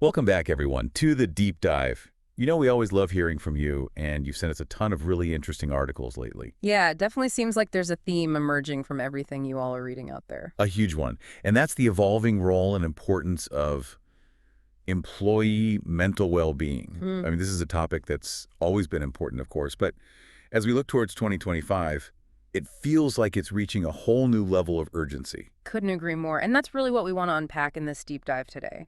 Welcome back, everyone, to the deep dive. We always love hearing from you, and you've sent us a ton of really interesting articles lately. Yeah, it definitely seems like there's a theme emerging from everything you all are reading out there. A huge one. And that's the evolving role and importance of employee mental well-being. Mm, This is a topic that's always been important, of course, but as we look towards 2025, it feels like it's reaching a whole new level of urgency. couldn't agree more. And that's really what we want to unpack in this deep dive today.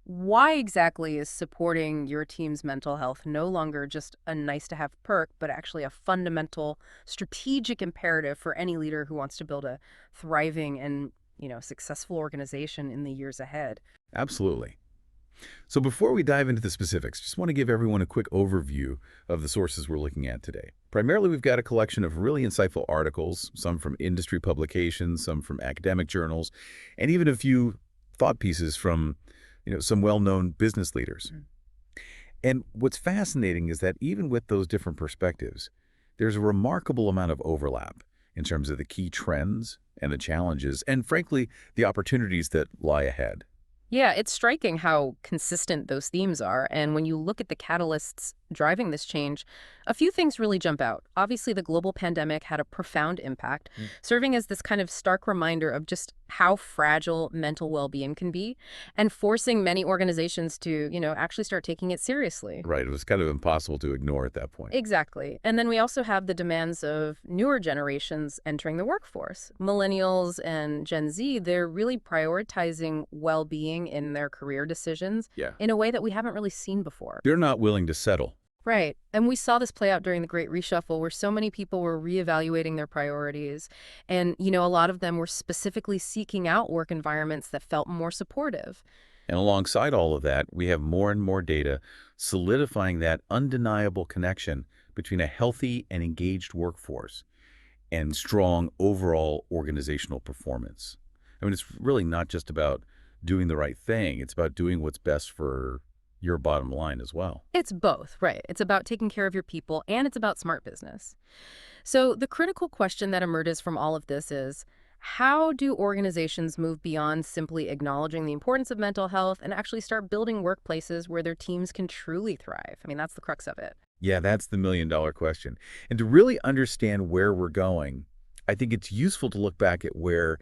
Why exactly is supporting your team's mental health no longer just a nice to have perk, but actually a fundamental strategic imperative for any leader who wants to build a thriving and, successful organization in the years ahead? Absolutely. So before we dive into the specifics, just want to give everyone a quick overview of the sources we're looking at today. Primarily, we've got a collection of really insightful articles, some from industry publications, some from academic journals, and even a few thought pieces from, some well-known business leaders. Mm. And what's fascinating is that even with those different perspectives, there's a remarkable amount of overlap in terms of the key trends and the challenges, and frankly, the opportunities that lie ahead. Yeah, it's striking how consistent those themes are. And when you look at the catalysts driving this change, a few things really jump out. Obviously, the global pandemic had a profound impact, serving as this kind of stark reminder of just how fragile mental well-being can be and forcing many organizations to, actually start taking it seriously. Right. It was kind of impossible to ignore at that point. Exactly. And then we also have the demands of newer generations entering the workforce. Millennials and Gen Z, they're really prioritizing well-being in their career decisions Yeah. in a way that we haven't really seen before. They're not willing to settle. Right. And we saw this play out during the Great Reshuffle where so many people were reevaluating their priorities. And, a lot of them were specifically seeking out work environments that felt more supportive. And alongside all of that, we have more and more data solidifying that undeniable connection between a healthy and engaged workforce and strong overall organizational performance. It's really not just about doing the right thing. It's about doing what's best for your bottom line as well. It's both, right? It's about taking care of your people and it's about smart business. So the critical question that emerges from all of this is, how do organizations move beyond simply acknowledging the importance of mental health and actually start building workplaces where their teams can truly thrive? That's the crux of it. Yeah, that's the million-dollar question. And to really understand where we're going, I think it's useful to look back at where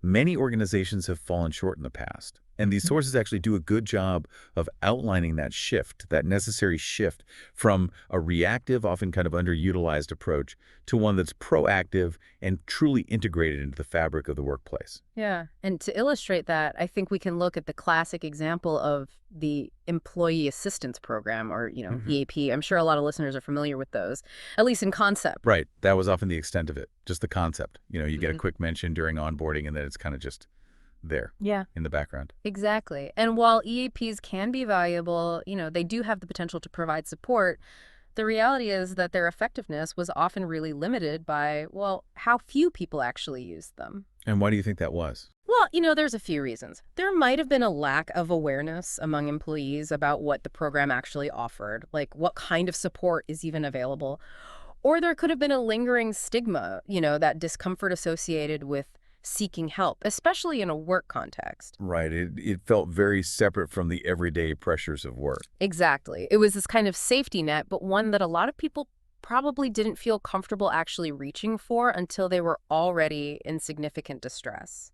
many organizations have fallen short in the past. And these sources actually do a good job of outlining that shift, that necessary shift from a reactive, often kind of underutilized approach to one that's proactive and truly integrated into the fabric of the workplace. Yeah. And to illustrate that, I think we can look at the classic example of the Employee Assistance Program or, EAP. I'm sure a lot of listeners are familiar with those, at least in concept. Right. That was often the extent of it, just the concept. You get a Mhm. quick mention during onboarding, and then it's kind of just there Yeah. in the background. Exactly. And while EAPs can be valuable, they do have the potential to provide support. The reality is that their effectiveness was often really limited by, well, how few people actually used them. And why do you think that was? Well, there's a few reasons. There might have been a lack of awareness among employees about what the program actually offered, like what kind of support is even available. Or there could have been a lingering stigma, that discomfort associated with seeking help, especially in a work context. Right. It felt very separate from the everyday pressures of work. Exactly. It was this kind of safety net, but one that a lot of people probably didn't feel comfortable actually reaching for until they were already in significant distress.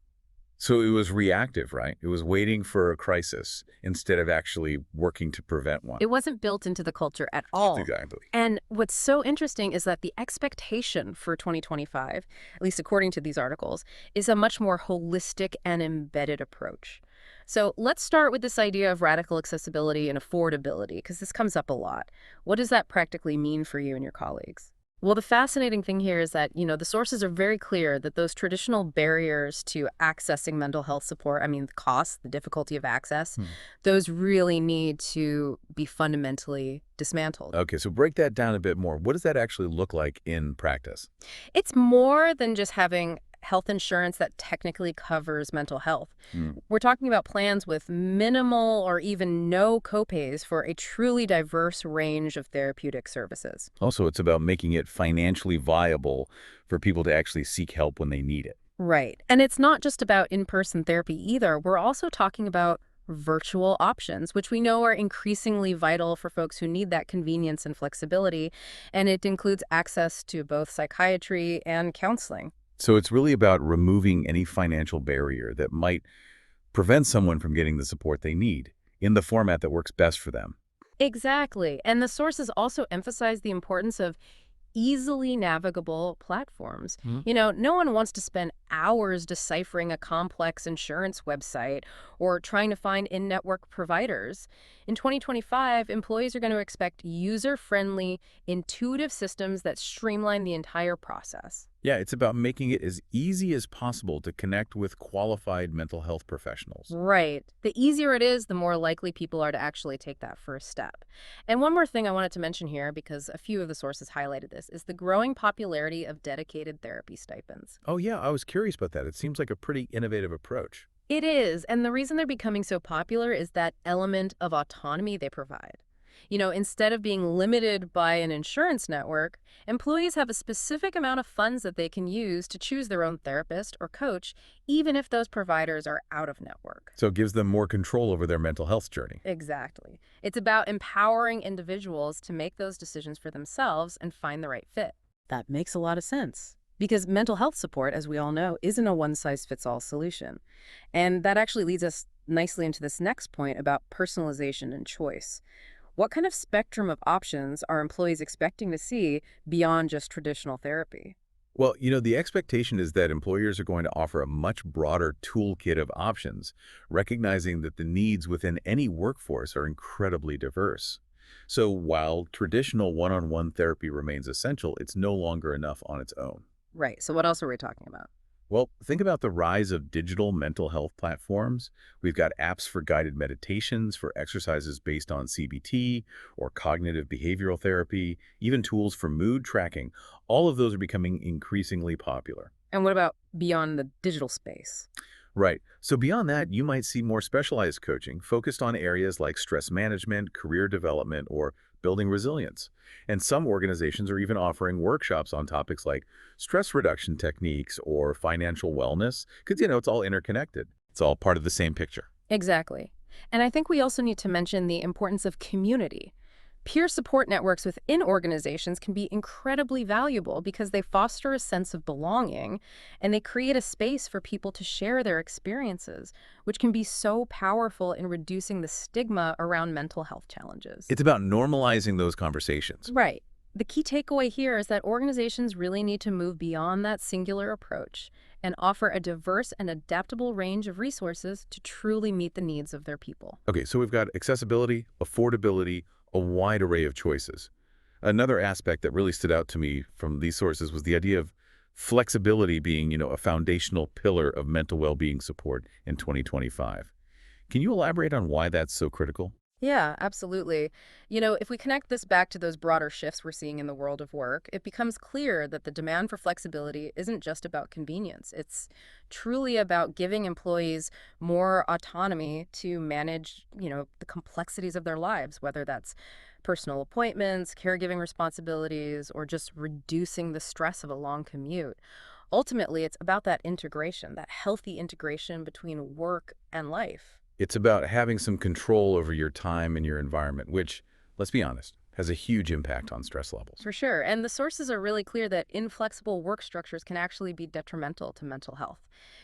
So it was reactive, right? It was waiting for a crisis instead of actually working to prevent one. It wasn't built into the culture at all. Exactly. And what's so interesting is that the expectation for 2025, at least according to these articles, is a much more holistic and embedded approach. So let's start with this idea of radical accessibility and affordability, because this comes up a lot. What does that practically mean for you and your colleagues? Well, the fascinating thing here is that, the sources are very clear that those traditional barriers to accessing mental health support, the cost, the difficulty of access, those really need to be fundamentally dismantled. Okay, so break that down a bit more. What does that actually look like in practice? It's more than just having health insurance that technically covers mental health. Hmm. We're talking about plans with minimal or even no copays for a truly diverse range of therapeutic services. Also, it's about making it financially viable for people to actually seek help when they need it. Right. And it's not just about in-person therapy either. We're also talking about virtual options, which we know are increasingly vital for folks who need that convenience and flexibility. And it includes access to both psychiatry and counseling. So it's really about removing any financial barrier that might prevent someone from getting the support they need in the format that works best for them. Exactly. And the sources also emphasize the importance of easily navigable platforms. Mhm. No one wants to spend hours deciphering a complex insurance website or trying to find in-network providers. In 2025, employees are going to expect user-friendly, intuitive systems that streamline the entire process. Yeah, it's about making it as easy as possible to connect with qualified mental health professionals. Right. The easier it is, the more likely people are to actually take that first step. And one more thing I wanted to mention here, because a few of the sources highlighted this, is the growing popularity of dedicated therapy stipends. Oh, yeah, I was curious about that. It seems like a pretty innovative approach. It is, and the reason they're becoming so popular is that element of autonomy they provide. Instead of being limited by an insurance network, employees have a specific amount of funds that they can use to choose their own therapist or coach, even if those providers are out of network. So it gives them more control over their mental health journey. Exactly. It's about empowering individuals to make those decisions for themselves and find the right fit. That makes a lot of sense. Because mental health support, as we all know, isn't a one-size-fits-all solution. And that actually leads us nicely into this next point about personalization and choice. What kind of spectrum of options are employees expecting to see beyond just traditional therapy? Well, the expectation is that employers are going to offer a much broader toolkit of options, recognizing that the needs within any workforce are incredibly diverse. So while traditional one-on-one therapy remains essential, it's no longer enough on its own. Right. So what else are we talking about? Well, think about the rise of digital mental health platforms. We've got apps for guided meditations, for exercises based on CBT or cognitive behavioral therapy, even tools for mood tracking. All of those are becoming increasingly popular. And what about beyond the digital space? Right. So beyond that, you might see more specialized coaching focused on areas like stress management, career development, or building resilience. And some organizations are even offering workshops on topics like stress reduction techniques or financial wellness, because, it's all interconnected. It's all part of the same picture. Exactly. And I think we also need to mention the importance of community. Peer support networks within organizations can be incredibly valuable because they foster a sense of belonging and they create a space for people to share their experiences, which can be so powerful in reducing the stigma around mental health challenges. It's about normalizing those conversations. Right. The key takeaway here is that organizations really need to move beyond that singular approach and offer a diverse and adaptable range of resources to truly meet the needs of their people. Okay, so we've got accessibility, affordability, a wide array of choices. Another aspect that really stood out to me from these sources was the idea of flexibility being, a foundational pillar of mental well-being support in 2025. Can you elaborate on why that's so critical? Yeah, absolutely. If we connect this back to those broader shifts we're seeing in the world of work, it becomes clear that the demand for flexibility isn't just about convenience. It's truly about giving employees more autonomy to manage, the complexities of their lives, whether that's personal appointments, caregiving responsibilities, or just reducing the stress of a long commute. Ultimately, it's about that integration, that healthy integration between work and life. It's about having some control over your time and your environment, which, let's be honest, has a huge impact on stress levels. For sure. And the sources are really clear that inflexible work structures can actually be detrimental to mental health.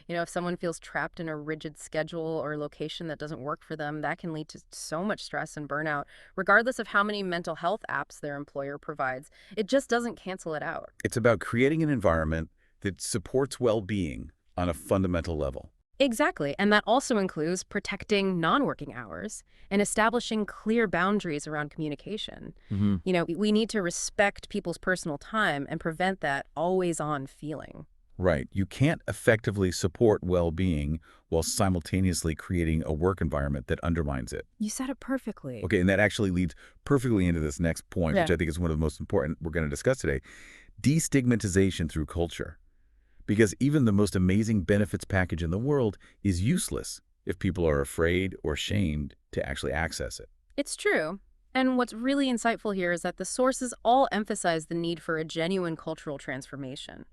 If someone feels trapped in a rigid schedule or location that doesn't work for them, that can lead to so much stress and burnout, regardless of how many mental health apps their employer provides. It just doesn't cancel it out. It's about creating an environment that supports well-being on a fundamental level. Exactly. And that also includes protecting non-working hours and establishing clear boundaries around communication. Hmm. We need to respect people's personal time and prevent that always-on feeling. Right. You can't effectively support well-being while simultaneously creating a work environment that undermines it. You said it perfectly. Okay, and that actually leads perfectly into this next point, which Yeah. I think is one of the most important we're going to discuss today. Destigmatization through culture. Because even the most amazing benefits package in the world is useless if people are afraid or shamed to actually access it. It's true. And what's really insightful here is that the sources all emphasize the need for a genuine cultural transformation.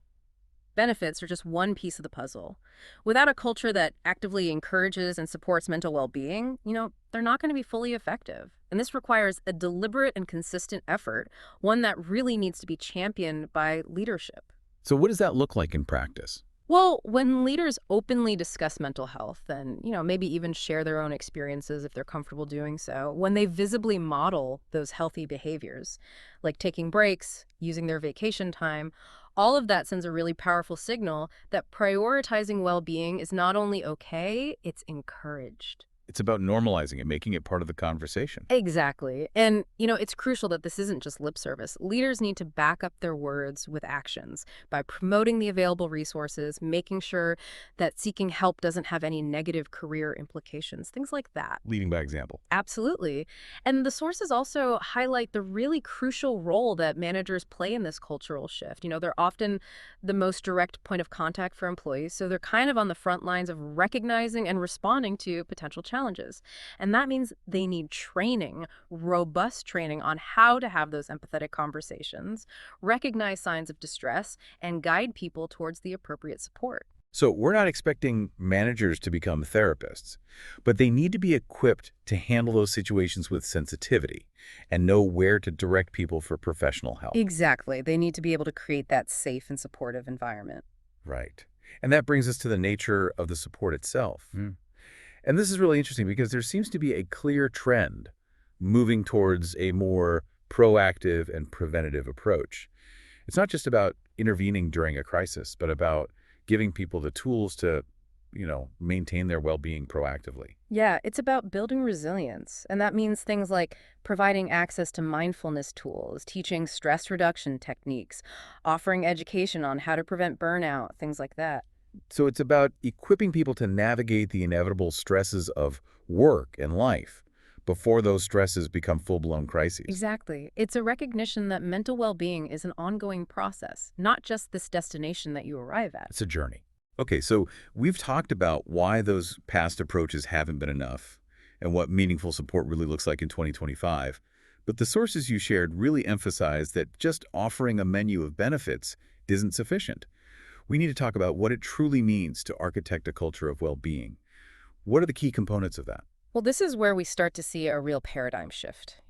Benefits are just one piece of the puzzle. Without a culture that actively encourages and supports mental well-being, they're not going to be fully effective. And this requires a deliberate and consistent effort, one that really needs to be championed by leadership. So what does that look like in practice? Well, when leaders openly discuss mental health and, maybe even share their own experiences if they're comfortable doing so, when they visibly model those healthy behaviors, like taking breaks, using their vacation time, all of that sends a really powerful signal that prioritizing well-being is not only okay, it's encouraged. It's about normalizing it, making it part of the conversation. Exactly. And, it's crucial that this isn't just lip service. Leaders need to back up their words with actions by promoting the available resources, making sure that seeking help doesn't have any negative career implications, things like that. Leading by example. Absolutely. And the sources also highlight the really crucial role that managers play in this cultural shift. They're often the most direct point of contact for employees, so they're kind of on the front lines of recognizing and responding to potential challenges. And that means they need training, robust training on how to have those empathetic conversations, recognize signs of distress, and guide people towards the appropriate support. So we're not expecting managers to become therapists, but they need to be equipped to handle those situations with sensitivity and know where to direct people for professional help. Exactly. They need to be able to create that safe and supportive environment. Right. And that brings us to the nature of the support itself. And this is really interesting because there seems to be a clear trend moving towards a more proactive and preventative approach. It's not just about intervening during a crisis, but about giving people the tools to, maintain their well-being proactively. Yeah, it's about building resilience. And that means things like providing access to mindfulness tools, teaching stress reduction techniques, offering education on how to prevent burnout, things like that. So it's about equipping people to navigate the inevitable stresses of work and life before those stresses become full-blown crises. Exactly. It's a recognition that mental well-being is an ongoing process, not just this destination that you arrive at. It's a journey. Okay, so we've talked about why those past approaches haven't been enough and what meaningful support really looks like in 2025. But the sources you shared really emphasize that just offering a menu of benefits isn't sufficient. We need to talk about what it truly means to architect a culture of well-being. What are the key components of that? Well, this is where we start to see a real paradigm shift.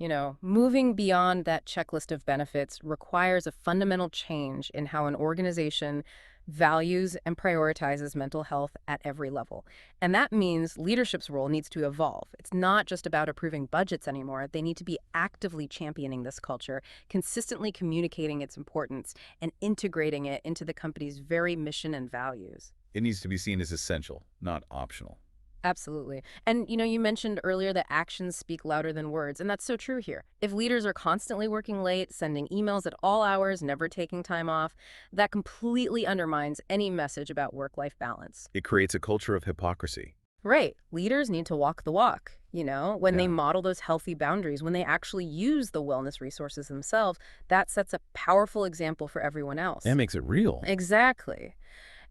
Moving beyond that checklist of benefits requires a fundamental change in how an organization values and prioritizes mental health at every level. And that means leadership's role needs to evolve. It's not just about approving budgets anymore. They need to be actively championing this culture, consistently communicating its importance, and integrating it into the company's very mission and values. It needs to be seen as essential, not optional. Absolutely. And you mentioned earlier that actions speak louder than words, and that's so true here. If leaders are constantly working late, sending emails at all hours, never taking time off, that completely undermines any message about work-life balance. It creates a culture of hypocrisy. Right. Leaders need to walk the walk, when they Yeah. model those healthy boundaries, when they actually use the wellness resources themselves, that sets a powerful example for everyone else. That makes it real. Exactly.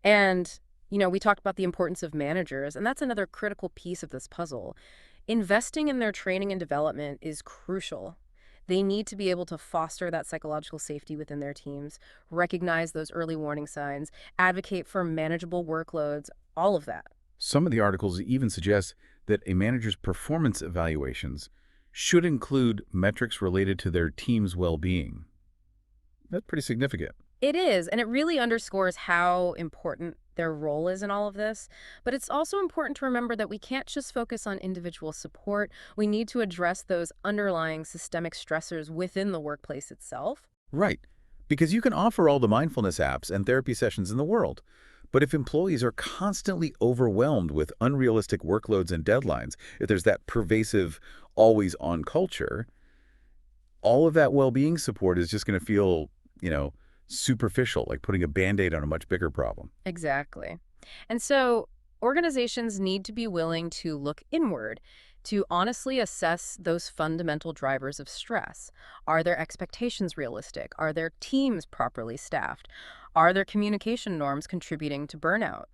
And, we talked about the importance of managers, and that's another critical piece of this puzzle. Investing in their training and development is crucial. They need to be able to foster that psychological safety within their teams, recognize those early warning signs, advocate for manageable workloads, all of that. Some of the articles even suggest that a manager's performance evaluations should include metrics related to their team's well-being. That's pretty significant. It is, and it really underscores how important their role is in all of this. But it's also important to remember that we can't just focus on individual support. We need to address those underlying systemic stressors within the workplace itself. Right. Because you can offer all the mindfulness apps and therapy sessions in the world. But if employees are constantly overwhelmed with unrealistic workloads and deadlines, if there's that pervasive, always-on culture, all of that well-being support is just going to feel, superficial, like putting a Band-Aid on a much bigger problem. Exactly. And so organizations need to be willing to look inward, to honestly assess those fundamental drivers of stress. Are their expectations realistic? Are their teams properly staffed? Are their communication norms contributing to burnout?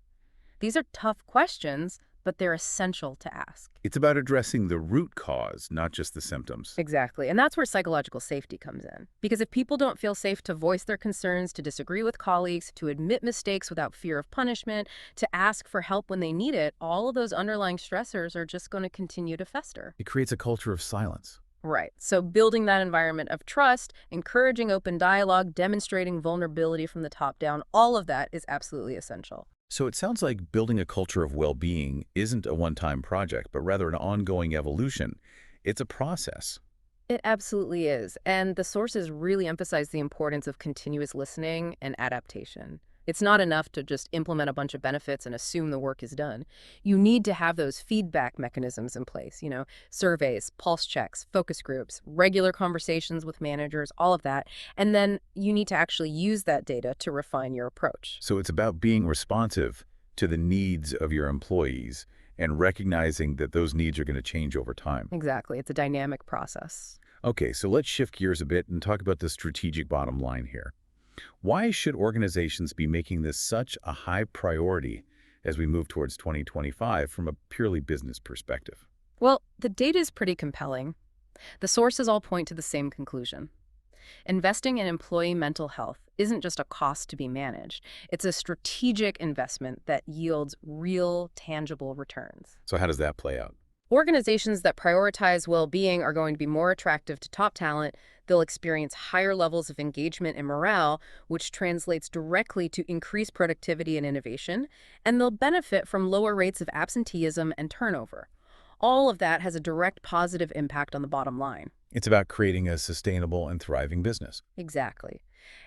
These are tough questions, but they're essential to ask. It's about addressing the root cause, not just the symptoms. Exactly. And that's where psychological safety comes in. Because if people don't feel safe to voice their concerns, to disagree with colleagues, to admit mistakes without fear of punishment, to ask for help when they need it, all of those underlying stressors are just going to continue to fester. It creates a culture of silence. Right. So building that environment of trust, encouraging open dialogue, demonstrating vulnerability from the top down, all of that is absolutely essential. So it sounds like building a culture of well-being isn't a one-time project, but rather an ongoing evolution. It's a process. It absolutely is. And the sources really emphasize the importance of continuous listening and adaptation. It's not enough to just implement a bunch of benefits and assume the work is done. You need to have those feedback mechanisms in place, surveys, pulse checks, focus groups, regular conversations with managers, all of that. And then you need to actually use that data to refine your approach. So it's about being responsive to the needs of your employees and recognizing that those needs are going to change over time. Exactly. It's a dynamic process. Okay, so let's shift gears a bit and talk about the strategic bottom line here. Why should organizations be making this such a high priority as we move towards 2025 from a purely business perspective? Well, the data is pretty compelling. The sources all point to the same conclusion. Investing in employee mental health isn't just a cost to be managed. It's a strategic investment that yields real, tangible returns. So how does that play out? Organizations that prioritize well-being are going to be more attractive to top talent. They'll experience higher levels of engagement and morale, which translates directly to increased productivity and innovation, and they'll benefit from lower rates of absenteeism and turnover. All of that has a direct positive impact on the bottom line. It's about creating a sustainable and thriving business. Exactly.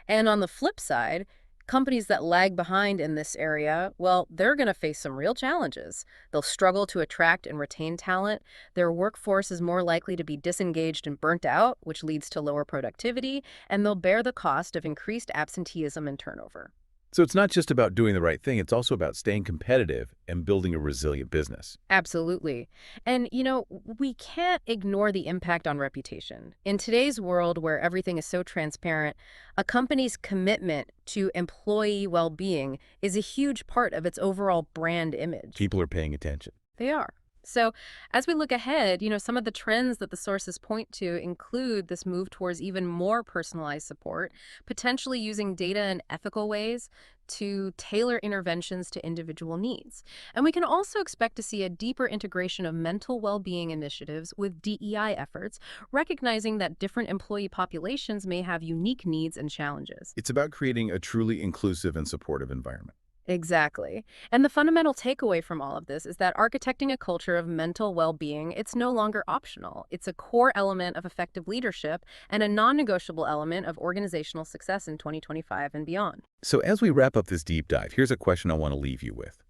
And on the flip side, companies that lag behind in this area, well, they're going to face some real challenges. They'll struggle to attract and retain talent. Their workforce is more likely to be disengaged and burnt out, which leads to lower productivity, and they'll bear the cost of increased absenteeism and turnover. So it's not just about doing the right thing, it's also about staying competitive and building a resilient business. Absolutely. And, we can't ignore the impact on reputation. In today's world where everything is so transparent, a company's commitment to employee well-being is a huge part of its overall brand image. People are paying attention. They are. So as we look ahead, some of the trends that the sources point to include this move towards even more personalized support, potentially using data in ethical ways to tailor interventions to individual needs. And we can also expect to see a deeper integration of mental well-being initiatives with DEI efforts, recognizing that different employee populations may have unique needs and challenges. It's about creating a truly inclusive and supportive environment. Exactly. And the fundamental takeaway from all of this is that architecting a culture of mental well-being, it's no longer optional. It's a core element of effective leadership and a non-negotiable element of organizational success in 2025 and beyond. So as we wrap up this deep dive, here's a question I want to leave you with.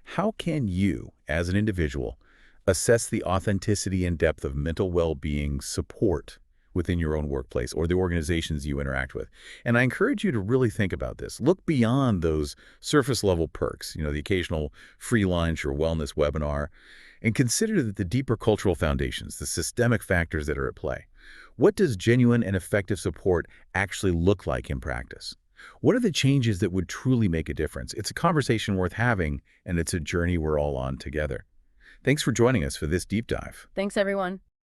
How can you, as an individual, assess the authenticity and depth of mental well-being support within your own workplace or the organizations you interact with? And I encourage you to really think about this. Look beyond those surface-level perks, the occasional free lunch or wellness webinar, and consider the deeper cultural foundations, the systemic factors that are at play. What does genuine and effective support actually look like in practice? What are the changes that would truly make a difference? It's a conversation worth having, and it's a journey we're all on together. Thanks for joining us for this deep dive. Thanks, everyone.